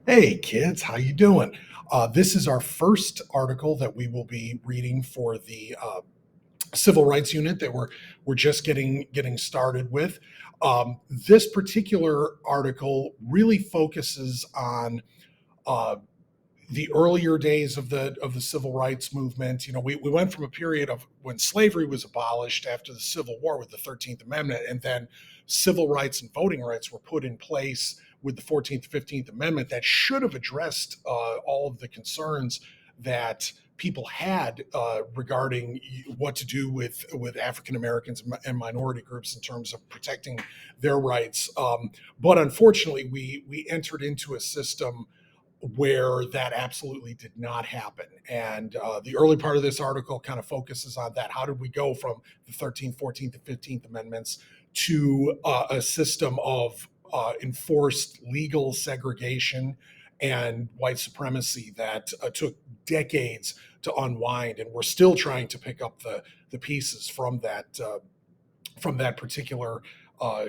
Hey kids, how you doing? This is our first article that we will be reading for the civil rights unit that we're just getting started with. This particular article really focuses on uh, the earlier days of the civil rights movement. We went from a period of when slavery was abolished after the Civil War with the 13th Amendment, and then civil rights and voting rights were put in place with the 14th, 15th Amendment that should have addressed all of the concerns that people had regarding what to do with African Americans and minority groups in terms of protecting their rights. But unfortunately, we entered into a system where that absolutely did not happen. And the early part of this article kind of focuses on that. How did we go from the 13th, 14th, and 15th Amendments to a system of enforced legal segregation and white supremacy that took decades to unwind? And we're still trying to pick up the pieces from that particular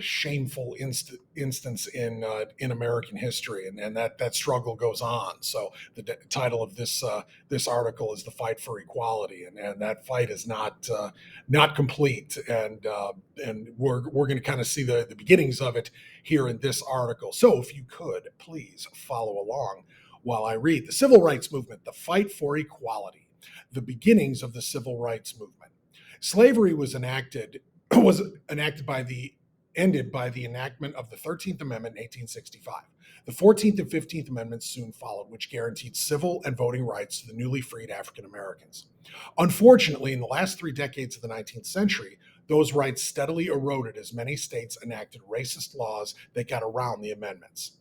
shameful instance in American history, and that struggle goes on. So the title of this article is "The Fight for Equality," and that fight is not complete, and we're going to kind of see the beginnings of it here in this article. So if you could please follow along while I read. The Civil Rights Movement: The Fight for Equality. The beginnings of the Civil Rights Movement. Slavery was enacted by the ended by the enactment of the 13th Amendment in 1865. The 14th and 15th Amendments soon followed, which guaranteed civil and voting rights to the newly freed African Americans. Unfortunately, in the last 3 decades of the 19th century, those rights steadily eroded as many states enacted racist laws that got around the amendments.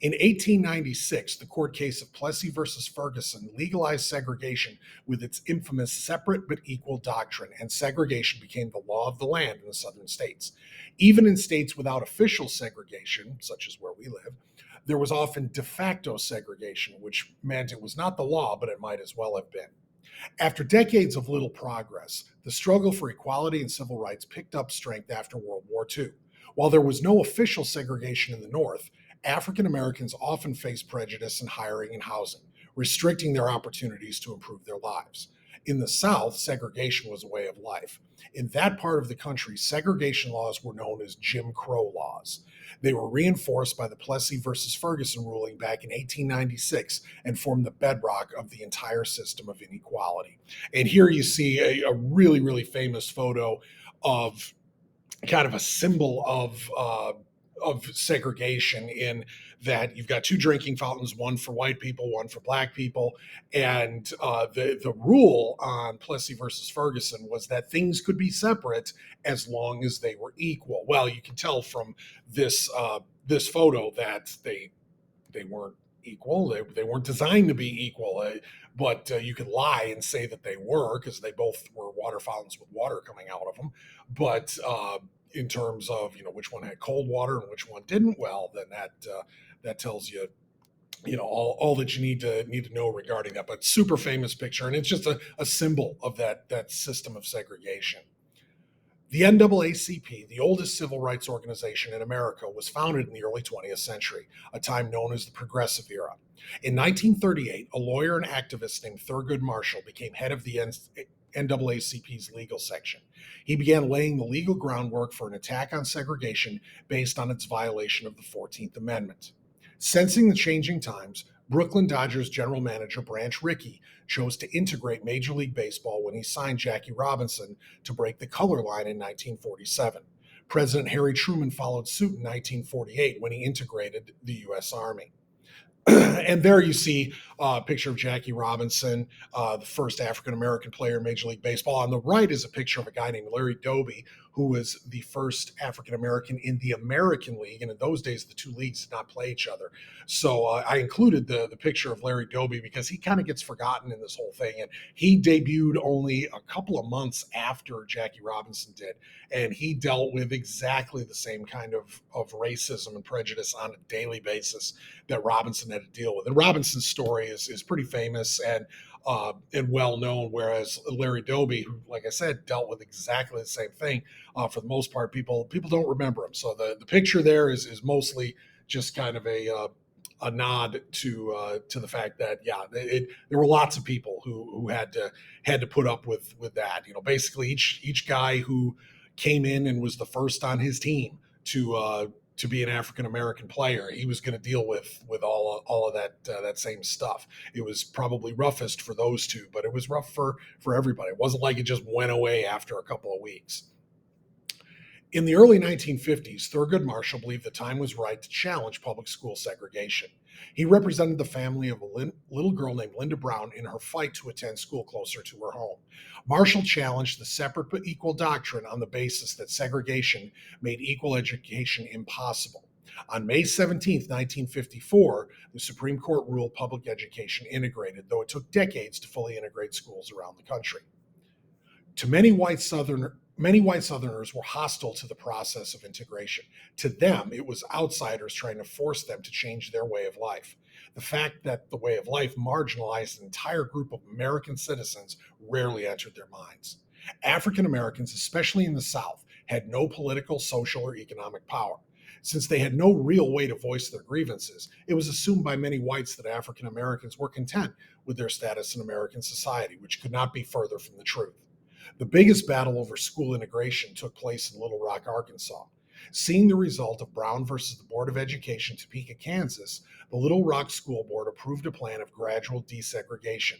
In 1896, the court case of Plessy versus Ferguson legalized segregation with its infamous separate but equal doctrine, and segregation became the law of the land in the southern states. Even in states without official segregation, such as where we live, there was often de facto segregation, which meant it was not the law, but it might as well have been. After decades of little progress, the struggle for equality and civil rights picked up strength after World War II. While there was no official segregation in the North, African Americans often faced prejudice in hiring and housing, restricting their opportunities to improve their lives. In the South, segregation was a way of life. In that part of the country, segregation laws were known as Jim Crow laws. They were reinforced by the Plessy versus Ferguson ruling back in 1896 and formed the bedrock of the entire system of inequality. And here you see a really, really famous photo of kind of a symbol of segregation, in that you've got two drinking fountains, one for white people, one for black people. And the rule on Plessy versus Ferguson was that things could be separate as long as they were equal. Well, you can tell from this photo that they weren't equal. They weren't designed to be equal. But you could lie and say that they were, because they both were water fountains with water coming out of them. But in terms of which one had cold water and which one didn't, well, then that tells you all that you need to know regarding that. But super famous picture, and it's just a symbol of that system of segregation. The NAACP, the oldest civil rights organization in America, was founded in the early 20th century, a time known as the Progressive Era. In 1938, a lawyer and activist named Thurgood Marshall became head of the NAACP's legal section. He began laying the legal groundwork for an attack on segregation based on its violation of the 14th Amendment. Sensing the changing times, Brooklyn Dodgers general manager Branch Rickey chose to integrate Major League Baseball when he signed Jackie Robinson to break the color line in 1947. President Harry Truman followed suit in 1948 when he integrated the U.S. Army. And there you see a picture of Jackie Robinson, the first African American player in Major League Baseball. On the right is a picture of a guy named Larry Doby, who was the first African American in the American League. And in those days, the two leagues did not play each other. So I included the picture of Larry Doby because he kind of gets forgotten in this whole thing. And he debuted only a couple of months after Jackie Robinson did. And he dealt with exactly the same kind of racism and prejudice on a daily basis that Robinson had to deal with. And Robinson's story is pretty famous and well known, whereas Larry Doby, who, like I said, dealt with exactly the same thing, for the most part, people don't remember him. So the picture there is mostly just kind of a nod to the fact that there were lots of people who had to put up with that. You know, basically each guy who came in and was the first on his team to be an African American player, he was going to deal with all of that same stuff. It was probably roughest for those two, but it was rough for everybody. It wasn't like it just went away after a couple of weeks. In the early 1950s, Thurgood Marshall believed the time was right to challenge public school segregation. He represented the family of a little girl named Linda Brown in her fight to attend school closer to her home. Marshall challenged the separate but equal doctrine on the basis that segregation made equal education impossible. On May 17, 1954, the Supreme Court ruled public education integrated, though it took decades to fully integrate schools around the country. To many white Southerners were hostile to the process of integration. To them, it was outsiders trying to force them to change their way of life. The fact that the way of life marginalized an entire group of American citizens rarely entered their minds. African Americans, especially in the South, had no political, social, or economic power. Since they had no real way to voice their grievances, it was assumed by many whites that African Americans were content with their status in American society, which could not be further from the truth. The biggest battle over school integration took place in Little Rock, Arkansas. Seeing the result of Brown versus the Board of Education, Topeka, Kansas, the Little Rock School Board approved a plan of gradual desegregation.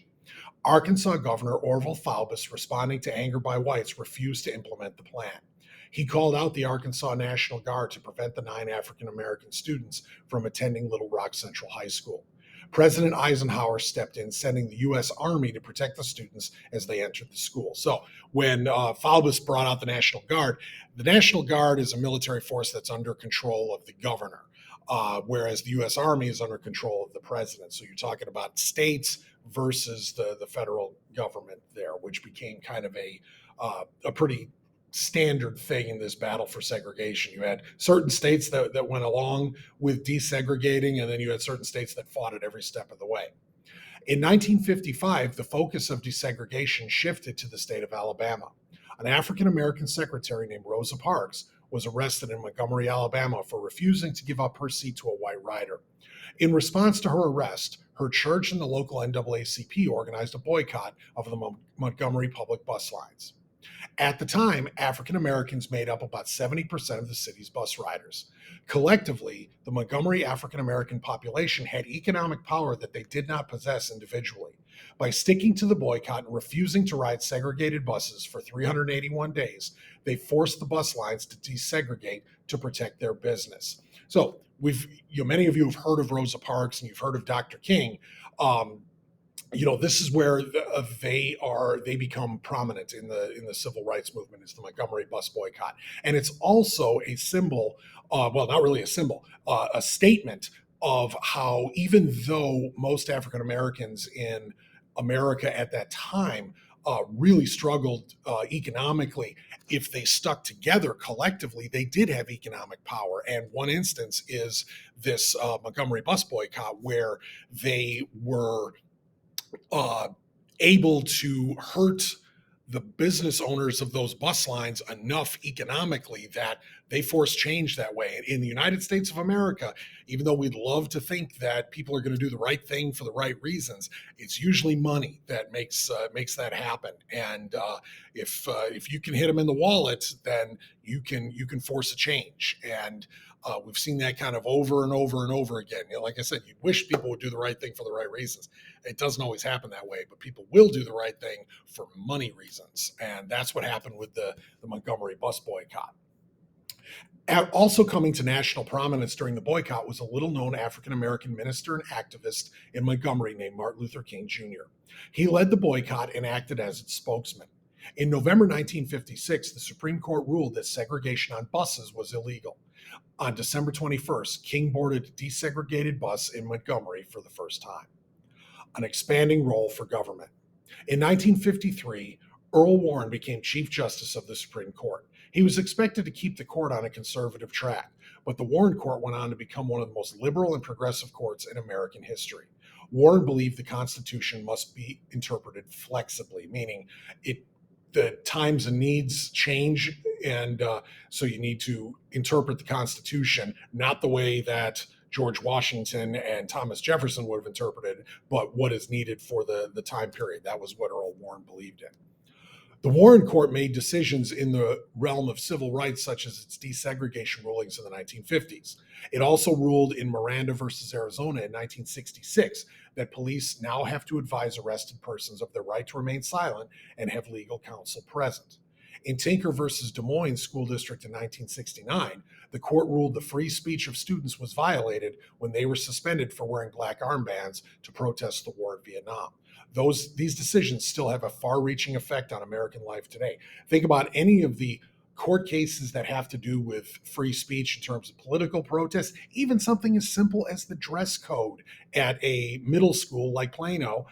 Arkansas Governor Orville Faubus, responding to anger by whites, refused to implement the plan. He called out the Arkansas National Guard to prevent the 9 African American students from attending Little Rock Central High School. President Eisenhower stepped in, sending the U.S. Army to protect the students as they entered the school. So when Faubus brought out the National Guard is a military force that's under control of the governor, whereas the U.S. Army is under control of the president. So you're talking about states versus the federal government there, which became kind of a pretty standard thing in this battle for segregation. You had certain states that went along with desegregating, and then you had certain states that fought it every step of the way. In 1955, the focus of desegregation shifted to the state of Alabama. An African American secretary named Rosa Parks was arrested in Montgomery, Alabama for refusing to give up her seat to a white rider. In response to her arrest, her church and the local NAACP organized a boycott of the Montgomery public bus lines. At the time, African Americans made up about 70% of the city's bus riders. Collectively, the Montgomery African American population had economic power that they did not possess individually. By sticking to the boycott and refusing to ride segregated buses for 381 days, they forced the bus lines to desegregate to protect their business. So many of you have heard of Rosa Parks and you've heard of Dr. King. This is where they become prominent in the civil rights movement, is the Montgomery bus boycott. And it's also a symbol, not really a symbol, a statement of how, even though most African Americans in America at that time really struggled economically, if they stuck together collectively, they did have economic power. And one instance is this Montgomery bus boycott, where they were able to hurt the business owners of those bus lines enough economically that they forced change that way. In the United States of America, even though we'd love to think that people are going to do the right thing for the right reasons, it's usually money that makes that happen. And if you can hit them in the wallet, then you can force a change. And we've seen that kind of over and over and over again. Like I said, you wish people would do the right thing for the right reasons. It doesn't always happen that way, but people will do the right thing for money reasons. And that's what happened with the Montgomery bus boycott. Also coming to national prominence during the boycott was a little-known African-American minister and activist in Montgomery named Martin Luther King Jr. He led the boycott and acted as its spokesman. In November 1956, the Supreme Court ruled that segregation on buses was illegal. On December 21st, King boarded a desegregated bus in Montgomery for the first time. An expanding role for government. In 1953, Earl Warren became Chief Justice of the Supreme Court. He was expected to keep the court on a conservative track, but the Warren Court went on to become one of the most liberal and progressive courts in American history. Warren believed the Constitution must be interpreted flexibly, meaning the times and needs change, and so you need to interpret the Constitution not the way that George Washington and Thomas Jefferson would have interpreted, but what is needed for the time period. That was what Earl Warren believed in. The Warren Court made decisions in the realm of civil rights, such as its desegregation rulings in the 1950s. It also ruled in Miranda versus Arizona in 1966 that police now have to advise arrested persons of their right to remain silent and have legal counsel present. In Tinker versus Des Moines School District in 1969, the court ruled the free speech of students was violated when they were suspended for wearing black armbands to protest the war in Vietnam. These decisions still have a far-reaching effect on American life today. Think about any of the court cases that have to do with free speech in terms of political protest, even something as simple as the dress code at a middle school like Plano,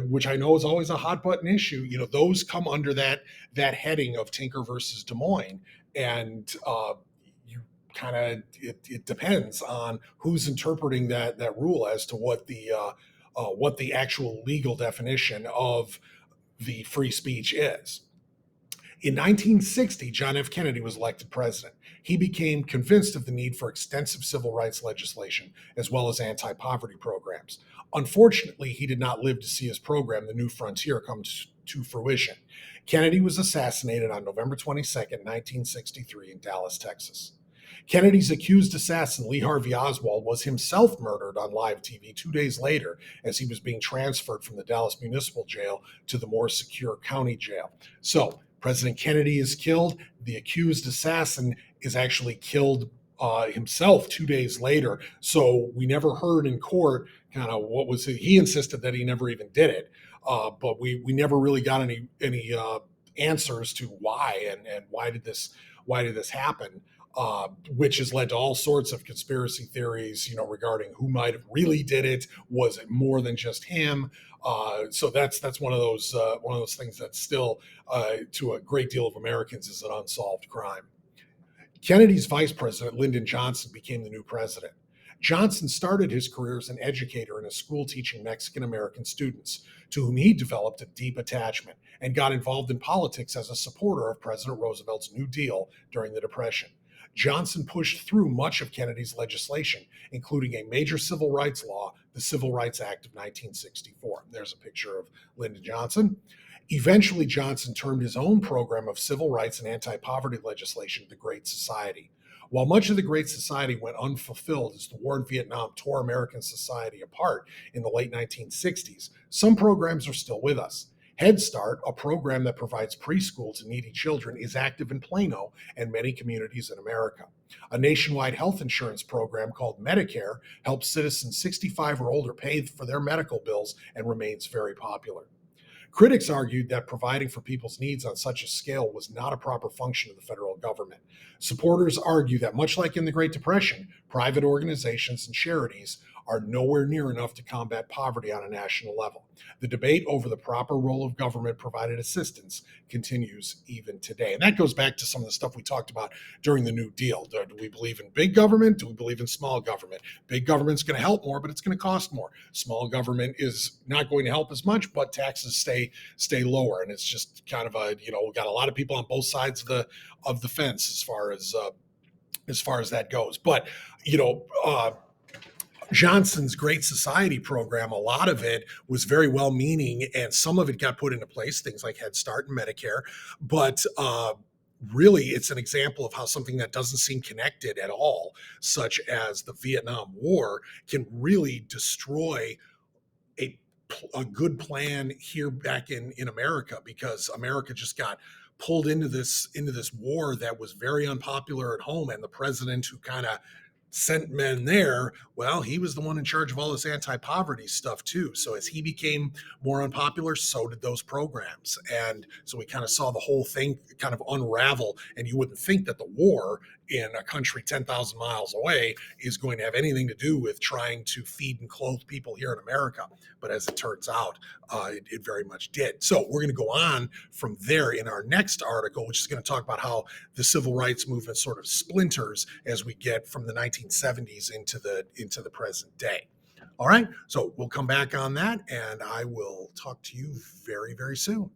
which I know is always a hot button issue. Those come under that heading of Tinker versus Des Moines, and you kind of it depends on who's interpreting that rule as to what the actual legal definition of the free speech is. In 1960, John F. Kennedy was elected president. He became convinced of the need for extensive civil rights legislation as well as anti-poverty programs. Unfortunately, he did not live to see his program, The New Frontier, come to fruition. Kennedy was assassinated on November 22nd, 1963 in Dallas, Texas. Kennedy's accused assassin, Lee Harvey Oswald, was himself murdered on live TV 2 days later as he was being transferred from the Dallas Municipal Jail to the more secure county jail. So, President Kennedy is killed. The accused assassin is actually killed himself 2 days later. So we never heard in court kind of what was it. He insisted that he never even did it, but we never really got any answers to why and why did this happen. Which has led to all sorts of conspiracy theories, regarding who might have really did it. Was it more than just him? So that's one of those things that's still, to a great deal of Americans, is an unsolved crime. Kennedy's vice president, Lyndon Johnson, became the new president. Johnson started his career as an educator in a school teaching Mexican American students, to whom he developed a deep attachment, and got involved in politics as a supporter of President Roosevelt's New Deal during the Depression. Johnson pushed through much of Kennedy's legislation, including a major civil rights law, the Civil Rights Act of 1964. There's a picture of Lyndon Johnson. Eventually, Johnson termed his own program of civil rights and anti-poverty legislation the Great Society. While much of the Great Society went unfulfilled as the war in Vietnam tore American society apart in the late 1960s, some programs are still with us. Head Start, a program that provides preschool to needy children, is active in Plano and many communities in America. A nationwide health insurance program called Medicare helps citizens 65 or older pay for their medical bills and remains very popular. Critics argued that providing for people's needs on such a scale was not a proper function of the federal government. Supporters argue that, much like in the Great Depression, private organizations and charities are nowhere near enough to combat poverty on a national level. The debate over the proper role of government-provided assistance continues even today. And that goes back to some of the stuff we talked about during the New Deal. Do we believe in big government? Do we believe in small government? Big government's going to help more, but it's going to cost more. Small government is not going to help as much, but taxes stay lower. And it's just kind of we got a lot of people on both sides of the fence as far as that goes. But Johnson's Great Society program, a lot of it was very well-meaning, and some of it got put into place, things like Head Start and Medicare. But really, it's an example of how something that doesn't seem connected at all, such as the Vietnam War, can really destroy a good plan here back in America, because America just got pulled into this war that was very unpopular at home, and the president who kind of sent men there, well, he was the one in charge of all this anti-poverty stuff too. So as he became more unpopular, so did those programs. And so we kind of saw the whole thing kind of unravel. And you wouldn't think that the war in a country 10,000 miles away is going to have anything to do with trying to feed and clothe people here in America. But as it turns out, it very much did. So we're going to go on from there in our next article, which is going to talk about how the civil rights movement sort of splinters as we get from the 1970s into the present day. All right, so we'll come back on that, and I will talk to you very, very soon.